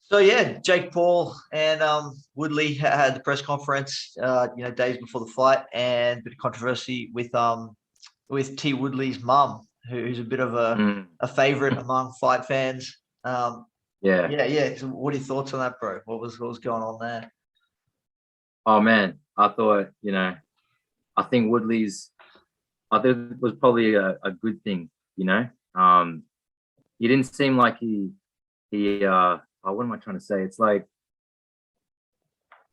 So yeah, Jake Paul and Woodley had the press conference, days before the fight, and a bit of controversy with T Woodley's mum, who's a bit of Mm, a favorite among fight fans. Um, yeah. yeah. So what are your thoughts on that, bro? What was going on there? Oh man, I thought, I think Woodley's, I think it was probably a good thing, you know. Um, he didn't seem like what am I trying to say? It's like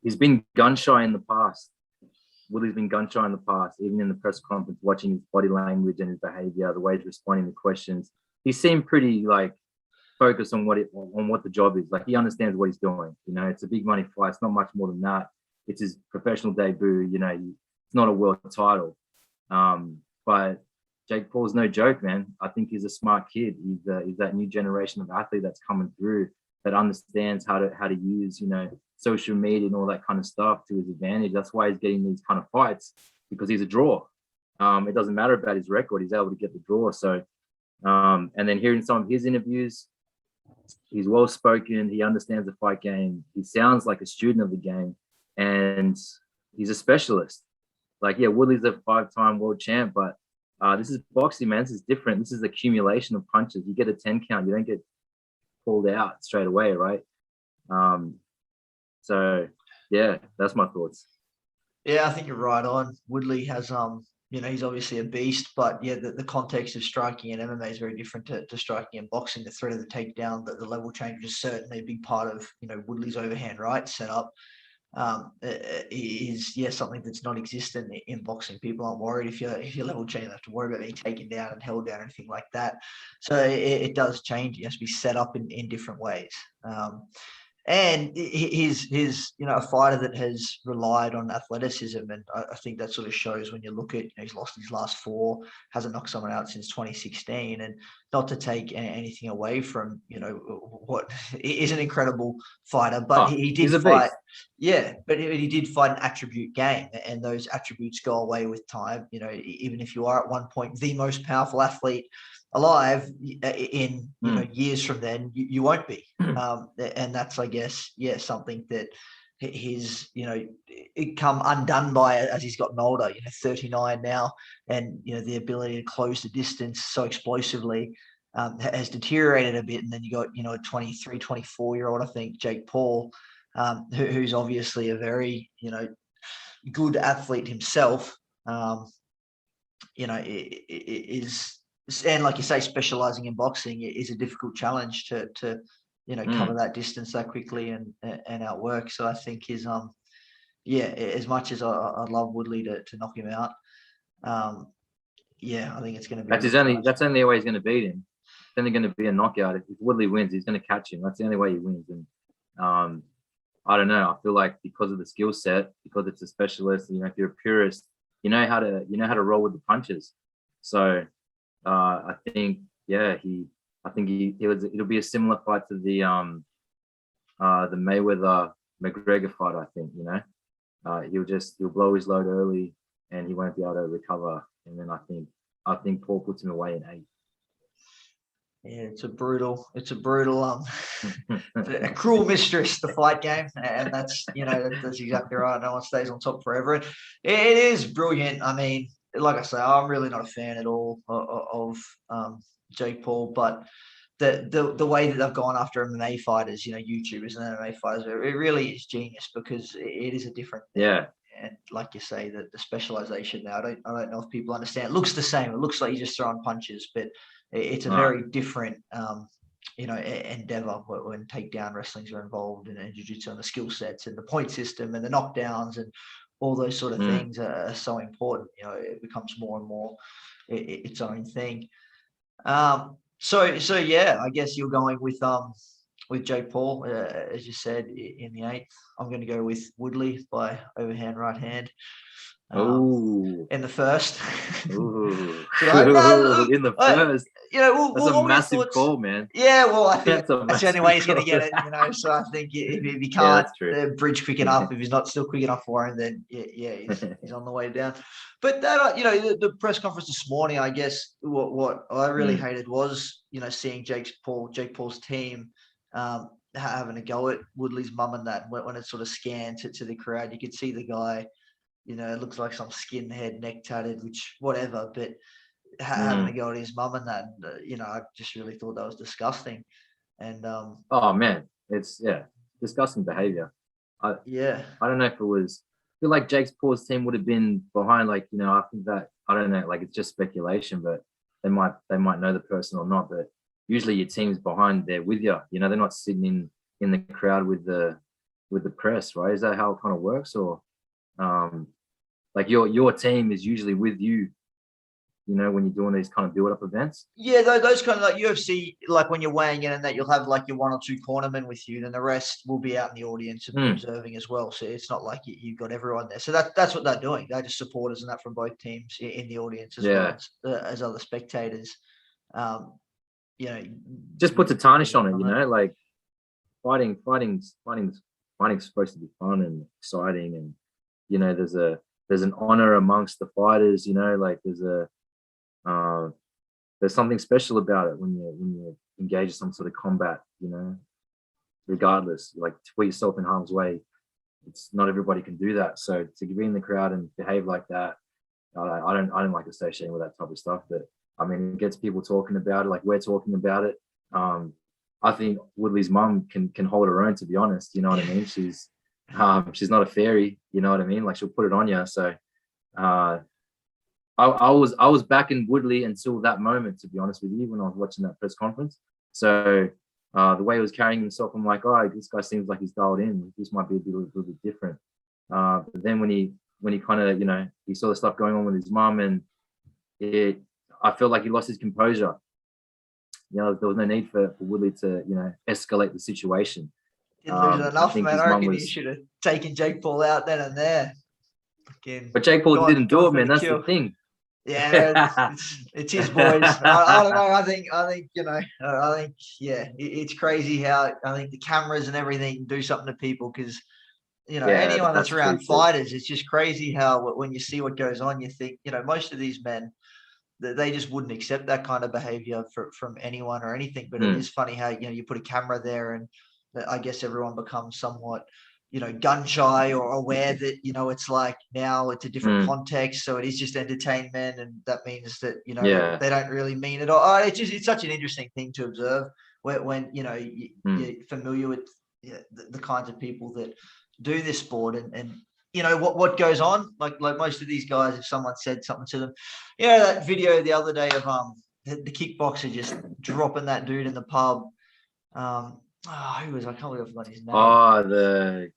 he's been gun shy in the past. Woodley's been gun shy in the past, even in the press conference, watching his body language and his behavior, the way he's responding to questions. He seemed pretty like focused on what the job is. Like he understands what he's doing. You know, it's a big money fight. It's not much more than that. It's his professional debut. You know, it's not a world title. But Jake Paul's no joke, man. I think he's a smart kid. He's that new generation of athlete that's coming through that understands how to use social media and all that kind of stuff to his advantage. That's why he's getting these kind of fights because he's a draw. It doesn't matter about his record; he's able to get the draw. So, and then hearing some of his interviews, he's well spoken. He understands the fight game. He sounds like a student of the game, and he's a specialist. Like, yeah, Woodley's a 5-time world champ, but this is boxing, man. This is different. This is accumulation of punches. You get a 10 count, you don't get pulled out straight away, right? Um, so yeah, that's my thoughts. Yeah, I think you're right on. Woodley has he's obviously a beast, but yeah, the context of striking in MMA is very different to striking in boxing. The threat of the takedown, the level change is certainly a big part of Woodley's overhand right setup. Is something that's non-existent in boxing. People aren't worried if you're level change, you have to worry about being taken down and held down, anything like that. So it does change. It has to be set up in different ways. And he's a fighter that has relied on athleticism, and I think that sort of shows when you look at he's lost his last 4, hasn't knocked someone out since 2016, and not to take anything away from what is an incredible fighter, but Oh, he did he's a fight, beast. but he did fight an attribute game, and those attributes go away with time. Even if you are at one point the most powerful athlete alive, in years from then, you won't be. And that's, I guess, something that he's it come undone by as he's gotten older. 39 now, and the ability to close the distance so explosively has deteriorated a bit. And then you got a 23, 24-year-old, I think, Jake Paul, who's obviously a very good athlete himself. Is, and like you say, specializing in boxing is a difficult challenge to cover that distance that quickly and outwork. So I think his as much as I'd love Woodley to knock him out, I think it's going to be a real challenge. That's the only way he's going to beat him. It's only going to be a knockout. If Woodley wins, he's going to catch him. That's the only way he wins. And I don't know. I feel like because of the skill set, because it's a specialist, if you're a purist, you know how to roll with the punches. So I think it'll be a similar fight to the Mayweather McGregor fight. I think he'll blow his load early and he won't be able to recover. And then I think Paul puts him away in 8. Yeah, it's a brutal, a cruel mistress, the fight game, and that's that's exactly right. No one stays on top forever. It is brilliant. I mean, like I say, I'm really not a fan at all of Jake Paul, but the way that they've gone after MMA fighters, YouTubers and MMA fighters, it really is genius because it is a different thing. Yeah. And like you say, the specialization now, I don't know if people understand. It looks the same. It looks like you're just throwing punches, but it's a very different, endeavor when takedown wrestlings are involved and jiu-jitsu and the skill sets and the point system and the knockdowns and all those sort of things are so important. It becomes more and more its own thing. So yeah, I guess you're going with Jake Paul, as you said, in the 8th. I'm going to go with Woodley by overhand right hand. In the first. Ooh. No, In the first. That's a massive call, man. Yeah, well, I think that's the only way he's going to get it. So I think if he can't bridge quick enough, if he's not still quick enough for him, then he's on the way down. But that, the press conference this morning, I guess what I really hated was seeing Jake Paul's team having a go at Woodley's mum and that. When it sort of scanned to the crowd, you could see the guy, you know, it looks like some skinhead, neck tatted, which whatever, but having a go at his mum and that, you know, I just really thought that was disgusting. And oh man, it's disgusting behavior. I don't know if it was. I feel like Jake's Paul's team would have been behind, like, you know, I think that, I don't know, like, it's just speculation, but they might know the person or not, but usually your team's behind there with you. You know, they're not sitting in the crowd with the press, right? Is that how it kind of works? Or like your team is usually with you, you know, when you're doing these kind of build-up events? Yeah, those kind of like UFC, like when you're weighing in and that, you'll have like your 1 or 2 cornermen with you, then the rest will be out in the audience observing as well. So it's not like you've got everyone there. So that's what they're doing. They're just supporters and that from both teams in the audience as well as other spectators. You know, just puts a tarnish on it, you know, like fighting's supposed to be fun and exciting, and you know, there's an honor amongst the fighters, you know, like there's something special about it when you engage in some sort of combat, you know, regardless, like, to put yourself in harm's way. It's not everybody can do that. So to be in the crowd and behave like that, I don't like associating with that type of stuff. But I mean, it gets people talking about it, like we're talking about it. I think Woodley's mum can hold her own, to be honest. You know what I mean? She's not a fairy, you know what I mean? Like, she'll put it on you. So I was backing Woodley until that moment, to be honest with you, when I was watching that press conference. So the way he was carrying himself, I'm like, oh, this guy seems like he's dialed in. This might be a little bit different. But then when he kind of, you know, he saw the stuff going on with his mum, and I felt like he lost his composure. You know, there was no need for Woodley to, you know, escalate the situation. Didn't lose enough, man. I reckon he should have taken Jake Paul out then and there. Again, but Jake Paul didn't do it, man. That's the thing. Yeah, it's his boys. I don't know. I think you know. I think it's crazy how I think the cameras and everything do something to people, because you know, anyone that's around fighters, it's just crazy how when you see what goes on, you think, you know, most of these men, they just wouldn't accept that kind of behavior from anyone or anything. But it is funny how, you know, you put a camera there, and I guess everyone becomes somewhat, you know, gun shy or aware that, you know, it's like now it's a different context. So it is just entertainment. And that means that, you know, they don't really mean it. Or it's such an interesting thing to observe when you know, you're familiar with the kinds of people that do this sport, and you know what goes on. Like most of these guys, if someone said something to them, you know, that video the other day of the kickboxer just dropping that dude in the pub. Who was, I can't believe I forgot his name. Oh, the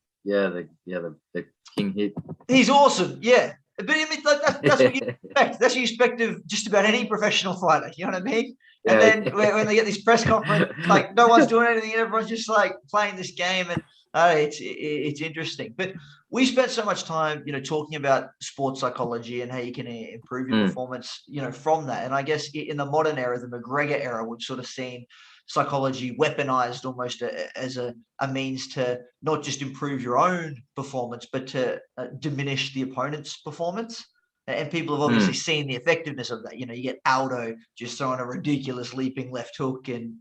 King hit. He's awesome, yeah. But I mean, like, that's what you expect. That's what you expect of just about any professional fighter. You know what I mean? And then when they get this press conference, like no one's doing anything, and everyone's just like playing this game, and it's interesting. But we spent so much time, you know, talking about sports psychology and how you can improve your performance, you know, from that. And I guess in the modern era, the McGregor era, we've sort of seen psychology weaponized almost as a means to not just improve your own performance, but to diminish the opponent's performance. And people have obviously seen the effectiveness of that. You know, you get Aldo just throwing a ridiculous leaping left hook, and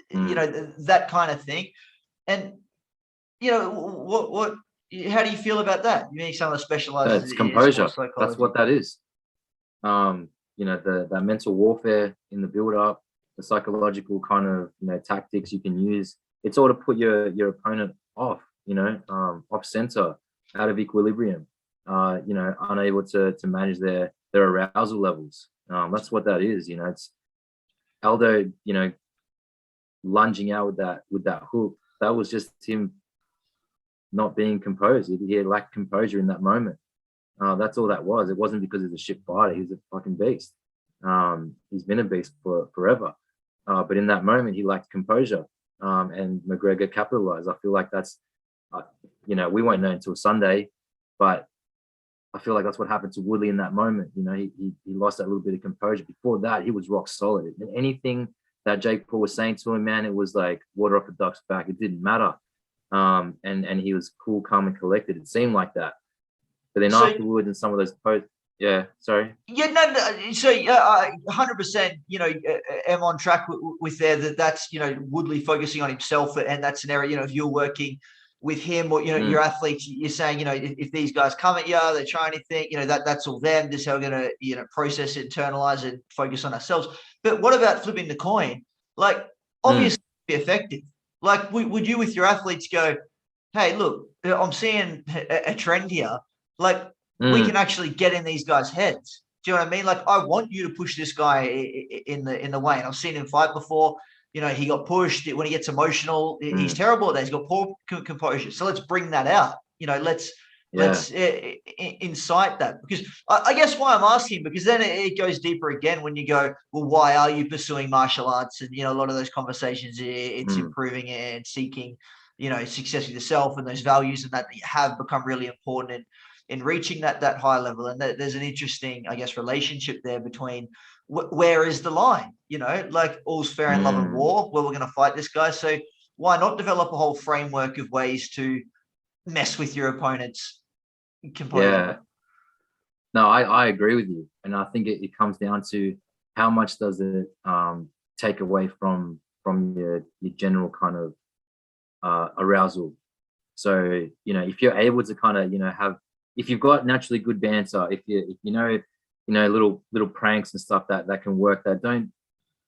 you know, that kind of thing. And you know, how do you feel about that? You mean someone that specializes in composure? Psychology? That's what that is. You know, that mental warfare in the build-up, the psychological kind of, you know, tactics you can use. It's all to put your opponent off, you know, off center, out of equilibrium, you know, unable to manage their arousal levels. That's what that is. You know, it's Aldo, you know, lunging out with that hook. That was just him not being composed. He lacked composure in that moment. That's all that was. It wasn't because he's a shit fighter. He's a fucking beast. He's been a beast for forever. But in that moment, he lacked composure, and McGregor capitalized. I feel like that's, you know, we won't know until Sunday, but I feel like that's what happened to Woodley in that moment. You know, he lost that little bit of composure. Before that, he was rock solid. And anything that Jake Paul was saying to him, man, it was like water off a duck's back. It didn't matter. And he was cool, calm, and collected. It seemed like that. But then afterwards, in some of those posts, Yeah, sorry. Yeah, no. So, 100%. Am on track with there. That's Woodley focusing on himself, and that scenario. If you're working with him or your athletes, you're saying if these guys come at you, they try anything, that's all them. This is how we're gonna process, internalize, and focus on ourselves. But what about flipping the coin? Like, obviously, be effective. Like, would you with your athletes go, hey, look, I'm seeing a trend here. Like, we can actually get in these guys' heads. Do you know what I mean? Like, I want you to push this guy in the way. And I've seen him fight before. He got pushed. When he gets emotional, he's terrible at that. He's got poor composure. So let's bring that out. Let's incite that. Because I guess why I'm asking, because then it goes deeper again when you go, well, why are you pursuing martial arts? And, a lot of those conversations, it's improving and seeking, success with yourself, and those values and that you have become really important in reaching that high level. And there's an interesting, I guess, relationship there between where is the line, like all's fair in love and war, where we're going to fight this guy. So why not develop a whole framework of ways to mess with your opponent's composure? Yeah. No, I agree with you. And I think it comes down to how much does it take away from your general kind of arousal. So, if you're able to kind of, have, if you've got naturally good banter, if you little pranks and stuff that can work, that don't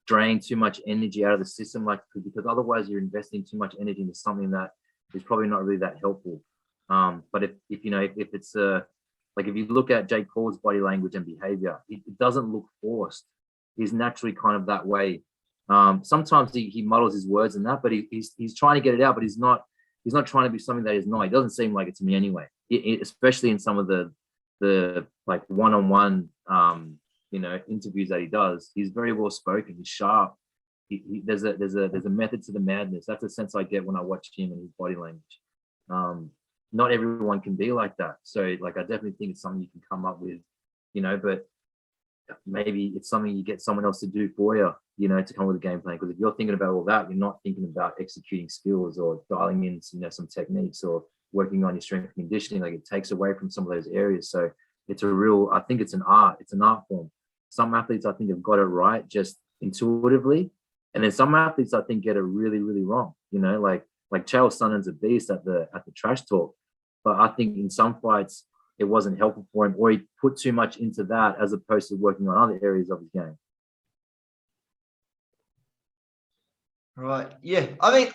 drain too much energy out of the system, because otherwise you're investing too much energy into something that is probably not really that helpful. But if it's like, if you look at Jake Paul's body language and behavior, it doesn't look forced. He's naturally kind of that way. Sometimes he muddles his words and that, but he's trying to get it out, but he's not trying to be something that he's not. He doesn't seem like it to me anyway. Especially in some of the like one-on-one interviews that he does, he's very well spoken. He's sharp. There's a method to the madness. That's the sense I get when I watch him and his body language. Not everyone can be like that. So like, I definitely think it's something you can come up with, but maybe it's something you get someone else to do for you, to come with a game plan. Because if you're thinking about all that, you're not thinking about executing skills or dialing in some techniques or working on your strength and conditioning. Like, it takes away from some of those areas. So I think it's an art form. Some athletes, I think, have got it right just intuitively. And then some athletes, I think, get it really, really wrong. Like Chael Sonnen's a beast at the trash talk. But I think in some fights, it wasn't helpful for him, or he put too much into that as opposed to working on other areas of his game. Right. Yeah. I mean,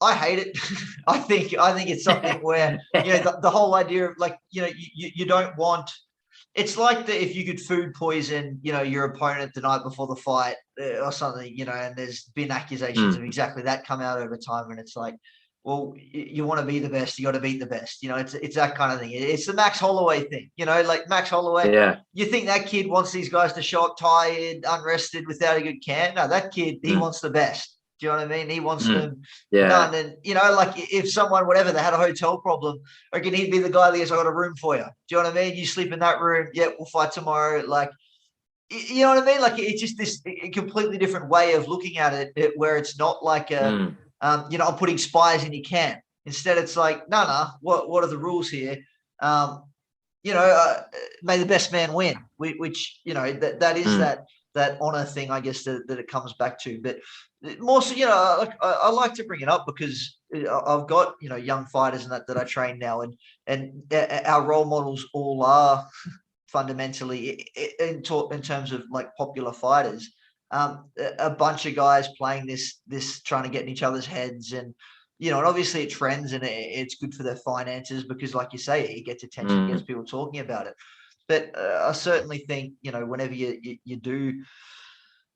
I hate it. I think it's something where, the whole idea of like, you don't want, it's like if you could food poison, your opponent the night before the fight or something, and there's been accusations of exactly that come out over time. And it's like, well, you want to be the best, you got to beat the best. It's that kind of thing. It's the Max Holloway thing, like Max Holloway. Yeah. You think that kid wants these guys to show up tired, unrested, without a good camp? No, that kid, he wants the best. Do you know what I mean? He wants them done. And, like if someone, whatever, they had a hotel problem, I reckon he'd be the guy that goes, I got a room for you. Do you know what I mean? You sleep in that room. Yeah, we'll fight tomorrow. Like, you know what I mean? Like, it's just this completely different way of looking at it where it's not like I'm putting spies in your camp. Instead, it's like, no, what are the rules here? May the best man win, which, that is that honor thing, I guess, that it comes back to. But more so, I like to bring it up because I've got, young fighters and that I train now, and our role models all are fundamentally in terms of like popular fighters. A bunch of guys playing this trying to get in each other's heads, and and obviously it trends, and it's good for their finances because, like you say, it gets attention, it gets people talking about it. But I certainly think whenever you do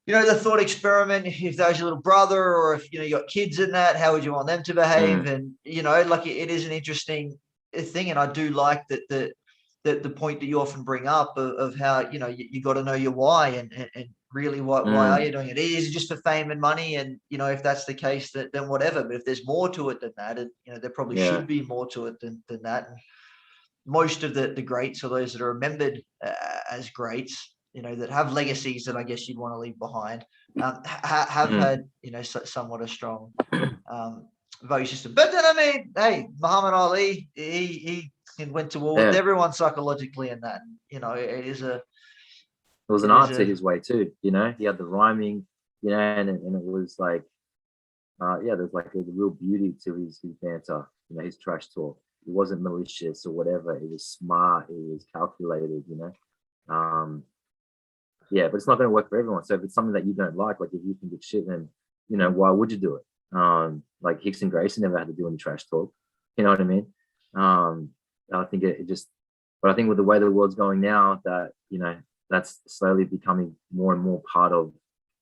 the thought experiment, if that was your little brother, or if you got kids in that, how would you want them to behave? And like it is an interesting thing, and I do like that the point that you often bring up of how you got to know your why, and really why are you doing it? Is it just for fame and money? And if that's the case, then whatever. But if there's more to it than that, and there probably should be more to it than that. And most of the greats, or those that are remembered as greats, that have legacies that I guess you'd want to leave behind, have had somewhat a strong value system. But then, I mean, hey, Muhammad Ali, he and went to war Yeah. with everyone psychologically, and that, you know, it was an art to his way too. You know, he had the rhyming, you know, and it was like, there's like a real beauty to his banter, you know, his trash talk. It wasn't malicious or whatever. It was smart. It was calculated, you know. Yeah, but it's not going to work for everyone. So if it's something that you don't like if you think it's shit, then, you know, why would you do it? Like Hicks and Gracie never had to do any trash talk. You know what I mean? I think it just, but I think with the way the world's going now, that, you know, that's slowly becoming more and more part of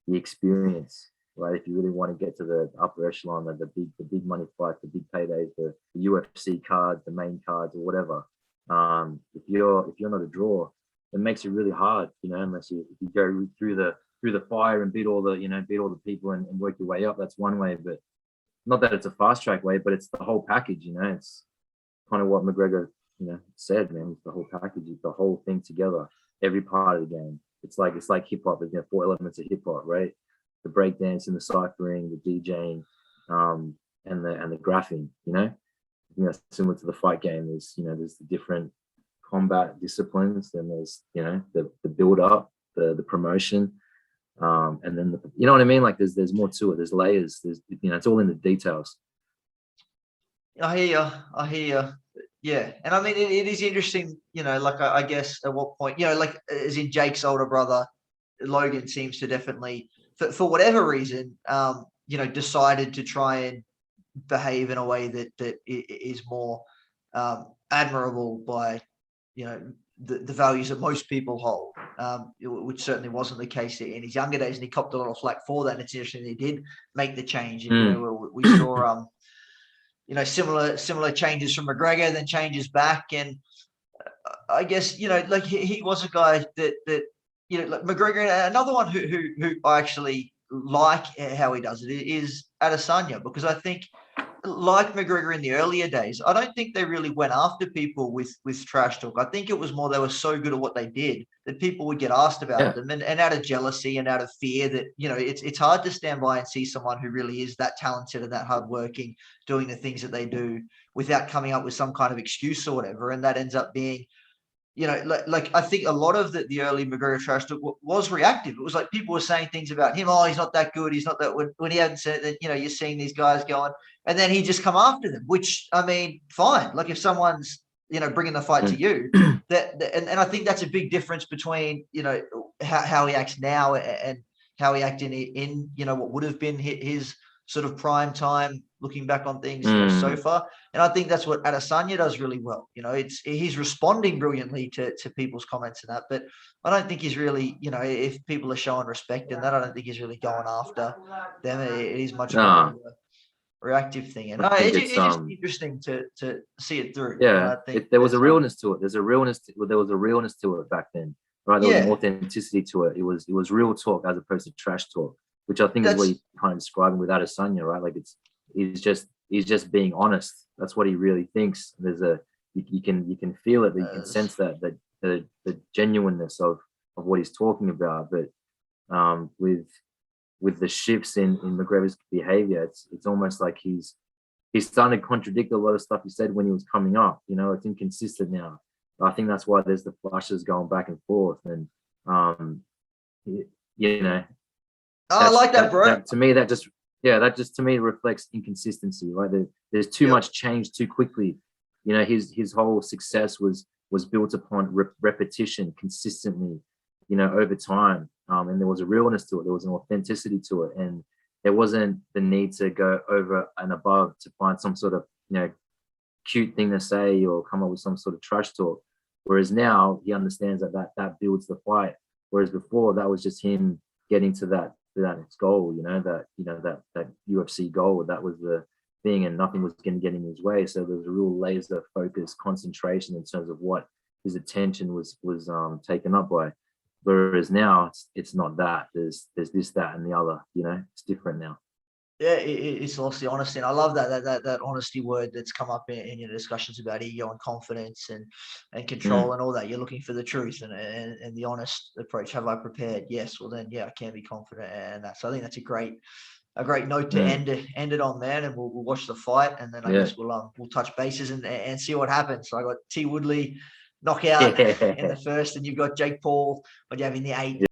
the experience, right? If you really want to get to the upper echelon of the big money fights, the big paydays, the UFC cards, the main cards, or whatever. If you're not a draw, it makes it really hard, you know, unless if you go through the fire and beat all the people and work your way up. That's one way, but not that it's a fast track way, but it's the whole package, you know. It's kind of what McGregor, you know, said, man. It's the whole package, it's the whole thing together, every part of the game. It's like hip hop. There's, you know, 4 elements of hip hop, right? The breakdancing, the ciphering, the DJing, and the graphing, you know. You know, similar to the fight game, there's the different combat disciplines, then there's, you know, the build up, the promotion, and then you know what I mean, like there's more to it, there's layers, there's, you know, it's all in the details. I hear you. Yeah, and I mean, it is interesting, you know, like I guess at what point, you know, like as in Jake's older brother Logan seems to definitely, for whatever reason, you know, decided to try and behave in a way that is more admirable by, you know, the values that most people hold, which certainly wasn't the case in his younger days, and he copped a lot of flack for that. And it's interesting that he did make the change, and you know, we saw you know, similar changes from McGregor, then changes back, and I guess, you know, like he was a guy that you know, like McGregor. Another one who I actually like how he does it is Adesanya, because I think, like McGregor in the earlier days, I don't think they really went after people with trash talk. I think it was more they were so good at what they did that people would get asked about them, and out of jealousy and out of fear that, you know, it's hard to stand by and see someone who really is that talented and that hardworking doing the things that they do without coming up with some kind of excuse or whatever, and that ends up being, you know, like I think a lot of the early McGregor trash talk was reactive. It was like people were saying things about him. Oh, he's not that good. He's not that. When he hadn't said it, then, you know, you're seeing these guys going, and then he just come after them. Which, I mean, fine. Like if someone's, you know, bringing the fight to you, and I think that's a big difference between, you know, how he acts now and how he acted in you know, what would have been his sort of prime time, looking back on things, you know, so far. And I think that's what Adesanya does really well. You know, he's responding brilliantly to people's comments and that, but I don't think he's really, you know, if people are showing respect and that, I don't think he's really going after them. It is much more of a reactive thing. And it's just interesting to see it through. Yeah, I think there was a realness to it. There was a realness to it back then, right? There was an authenticity to it. It was real talk as opposed to trash talk, which I think is what you're kind of describing with Adesanya, right? Like he's just being honest. That's what he really thinks. There's you can feel it, you can sense that the genuineness of what he's talking about. But with the shifts in McGregor's behavior, it's almost like he's starting to contradict a lot of stuff he said when he was coming up. You know, it's inconsistent now. I think that's why there's the flushes going back and forth, and you know. I like that, bro. To me, that just to me reflects inconsistency, right? There's too much change too quickly. You know, his whole success was built upon repetition consistently, you know, over time. And there was a realness to it. There was an authenticity to it. And there wasn't the need to go over and above to find some sort of, you know, cute thing to say or come up with some sort of trash talk. Whereas now he understands that builds the fight. Whereas before that was just him getting to that goal, that UFC goal. That was the thing, and nothing was going to get in his way. So there was a real laser focus concentration in terms of what his attention was taken up by. Whereas now it's not that. There's this, that, and the other. You know, it's different now. Yeah, it's lost the honesty, and I love that honesty word that's come up in your discussions about ego and confidence and control and all that. You're looking for the truth and the honest approach. Have I prepared? Yes. Well, then, yeah, I can be confident and that. So I think that's a great a great note to end it on, man. And we'll watch the fight, and then I guess we'll touch bases and see what happens. So I got T Woodley knockout in the first, and you've got Jake Paul. What do you have in the 8th?